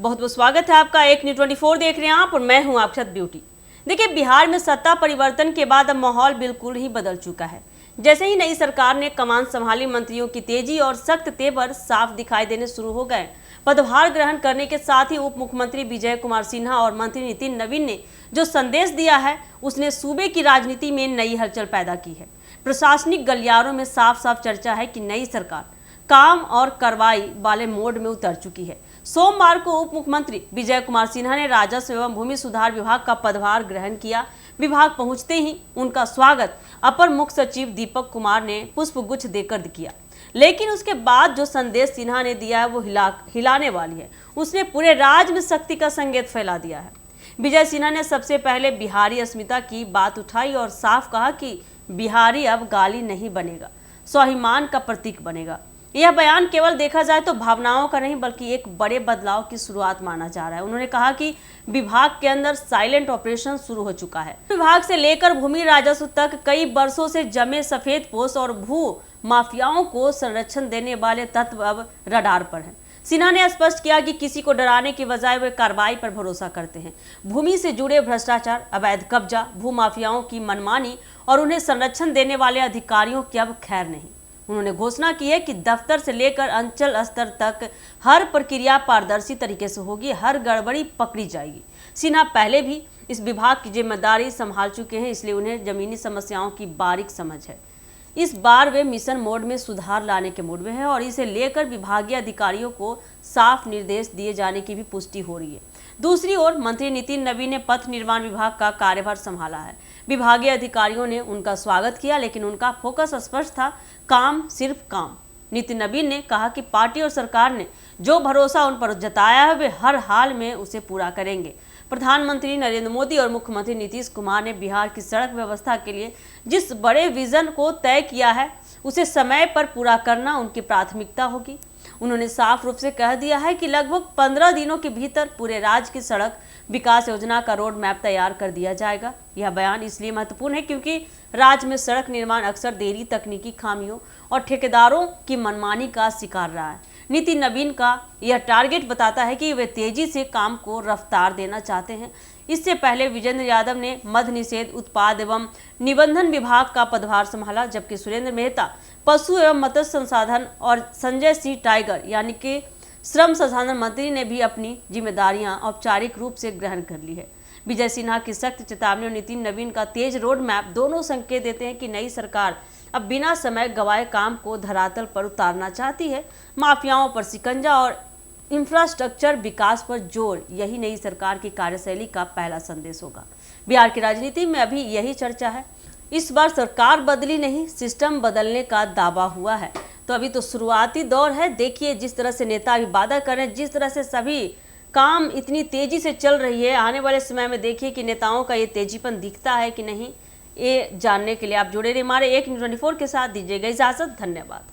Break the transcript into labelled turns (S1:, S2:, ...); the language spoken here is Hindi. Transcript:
S1: बहुत बहुत स्वागत है आपका। एक न्यूज़ 24 देख रहे हैं आप और मैं हूं अक्षत ब्यूटी। देखिए, बिहार में सत्ता परिवर्तन के बाद अब माहौल बिल्कुल ही बदल चुका है। जैसे ही नई सरकार ने कमान संभाली, मंत्रियों की तेजी और सख्त तेवर साफ दिखाई देने शुरू हो गए। पदभार ग्रहण करने के साथ ही उप मुख्यमंत्री विजय कुमार सिन्हा और मंत्री नितिन नवीन ने जो संदेश दिया है, उसने सूबे की राजनीति में नई हलचल पैदा की है। प्रशासनिक गलियारों में साफ साफ चर्चा है कि नई सरकार काम और कार्रवाई वाले मोड में उतर चुकी है। सोमवार को उप मुख्यमंत्री विजय कुमार सिन्हा ने राजस्व एवं भूमि सुधार विभाग का पदभार ग्रहण किया। विभाग पहुंचते ही उनका स्वागत अपर मुख्य सचिव दीपक कुमार ने पुष्प गुच्छ देकर किया। लेकिन उसके बाद जो संदेश सिन्हा ने दिया है वो हिलाने वाली है। उसने पूरे राज्य में शक्ति का संकेत फैला दिया है। विजय सिन्हा ने सबसे पहले बिहारी अस्मिता की बात उठाई और साफ कहा कि बिहारी अब गाली नहीं बनेगा, स्वाभिमान का प्रतीक बनेगा। यह बयान केवल देखा जाए तो भावनाओं का नहीं बल्कि एक बड़े बदलाव की शुरुआत माना जा रहा है। उन्होंने कहा कि विभाग के अंदर साइलेंट ऑपरेशन शुरू हो चुका है। विभाग से लेकर भूमि राजस्व तक कई वर्षों से जमे सफेद पोश और भू माफियाओं को संरक्षण देने वाले तत्व अब रडार पर हैं। सिन्हा ने स्पष्ट किया कि किसी को डराने की बजाय वे कार्रवाई पर भरोसा करते हैं। भूमि से जुड़े भ्रष्टाचार, अवैध कब्जा, भू माफियाओं की मनमानी और उन्हें संरक्षण देने वाले अधिकारियों की अब खैर नहीं। उन्होंने घोषणा की है कि दफ्तर से लेकर अंचल स्तर तक हर प्रक्रिया पारदर्शी तरीके से होगी, हर गड़बड़ी पकड़ी जाएगी। सिन्हा पहले भी इस विभाग की जिम्मेदारी संभाल चुके हैं, इसलिए उन्हें जमीनी समस्याओं की बारीक समझ है। इस बार वे मिशन मोड में सुधार लाने के मूड में है और इसे लेकर विभागीय अधिकारियों को साफ निर्देश दिए जाने की भी पुष्टि हो रही है। दूसरी ओर मंत्री नितिन नवीन ने पथ निर्माण विभाग का कार्यभार संभाला है। विभागीय अधिकारियों ने उनका स्वागत किया, लेकिन उनका फोकस स्पष्ट था, काम सिर्फ काम। नितिन नवीन ने कहा कि पार्टी और सरकार ने जो भरोसा उन पर जताया है वे हर हाल में उसे पूरा करेंगे। प्रधानमंत्री नरेंद्र मोदी और मुख्यमंत्री नीतीश कुमार ने बिहार की सड़क व्यवस्था के लिए जिस बड़े विजन को तय किया है उसे समय पर पूरा करना उनकी प्राथमिकता होगी। उन्होंने साफ रूप से कह दिया है कि लगभग 15 दिनों के भीतर पूरे राज्य की सड़क विकास योजना का रोड मैप तैयार कर दिया जाएगा। यह बयान इसलिए महत्वपूर्ण है क्योंकि राज्य में सड़क निर्माण अक्सर देरी, तकनीकी खामियों और ठेकेदारों की मनमानी का शिकार रहा है। नितिन नवीन का यह टारगेट बताता है कि वे तेजी से काम को रफ्तार देना चाहते हैं। इससे पहले विजेंद्र यादव ने मद्य निषेध, उत्पाद एवं निबंधन विभाग का पदभार संभाला, जबकि सुरेंद्र मेहता पशु एवं मत्स्य संसाधन और संजय सिंह टाइगर यानी कि श्रम संसाधन मंत्री ने भी अपनी जिम्मेदारियां औपचारिक रूप से ग्रहण कर ली है। विजय सिन्हा की सख्त चेतावनी और नितिन नवीन का तेज रोड मैप दोनों संकेत देते हैं कि नई सरकार अब बिना समय गंवाए काम को धरातल पर उतारना चाहती है। माफियाओं पर शिकंजा और इंफ्रास्ट्रक्चर विकास पर जोर, यही नई सरकार की कार्यशैली का पहला संदेश होगा। बिहार की राजनीति में अभी यही चर्चा है। इस बार सरकार बदली नहीं, सिस्टम बदलने का दावा हुआ है। तो अभी तो शुरुआती दौर है। देखिए, जिस तरह से नेता अभी वादा कर रहे हैं, जिस तरह से सभी काम इतनी तेजी से चल रही है, आने वाले समय में देखिए कि नेताओं का ये तेजीपन दिखता है कि नहीं। ये जानने के लिए आप जुड़े रहिए हमारे एक न्यूज़ 24 के साथ। दीजिएगा इजाजत। धन्यवाद।